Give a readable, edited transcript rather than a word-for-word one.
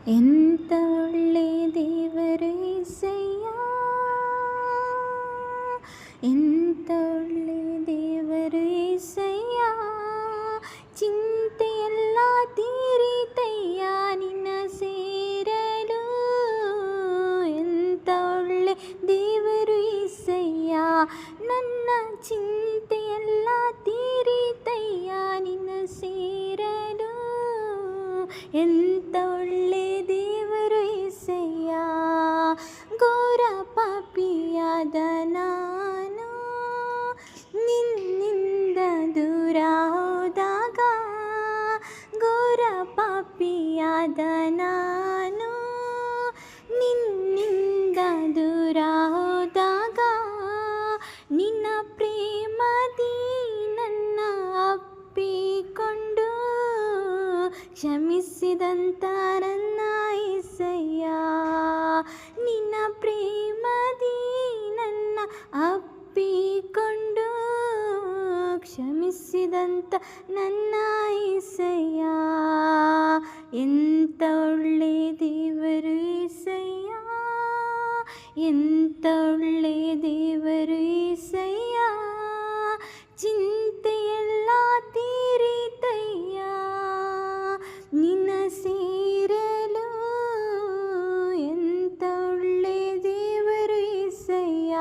ಎಂತ ಒಳ್ಳೆ ದೇವರು యేసయ్య, ಎಂತ ಒಳ್ಳೆ ದೇವರು యేಸయ్ಯ, ಚಿಂತೆಯೆಲ್ಲ ತೀರಿತಯ್ಯ ನಿನ್ನ ಸೇರಲು. ಎಂತ ಒಳ್ಳೆ ದೇವರು యేಸయ్ಯ, ನನ್ನ ಚಿಂತೆಯೆಲ್ಲ ತೀರಿತಯ್ಯ ನಿನ್ನ ಸೇರಲು. ಎಂತ ಒಳ್ಳೆ ದೇವರು యేಸయ్ಯ, ಘೋರ ಪಾಪಿಯಾದ ನಾನು ನಿನ್ನಿಂದ ದೂರ ಹೋದಾಗ, ಘೋರ ಪಾಪಿಯಾದ ನಾನು ನಿನ್ನಿಂದ ದೂರ ಹೋದಾಗ, ನಿನ್ನ ಪ್ರೇಮದಿ ನನ್ನ ಅಪ್ಪಿಕೊಂಡು ಕ್ಷಮಿಸಿದಂತ ನನ್ನ యేಸయ్ಯ, ನಿನ್ನ ಪ್ರೇಮದಿ ನನ್ನ ಅಪ್ಪಿಕೊಂಡು ಕ್ಷಮಿಸಿದಂತ ನನ್ನ యేಸయ్ಯ. ಎಂತ ಒಳ್ಳೆ ದೇವರು యేಸయ్ಯ, ಎಂತ ಒಳ್ಳೆ ದೇವರು యేಸయ్ಯ, ಚಿಂತೆಯೆಲ್ಲ ತೀರಿತಯ್ಯ ನಿನ್ನ ಸೇರಲು. ಎಂತ ಒಳ್ಳೆ ದೇವರು యేಸయ్ಯ,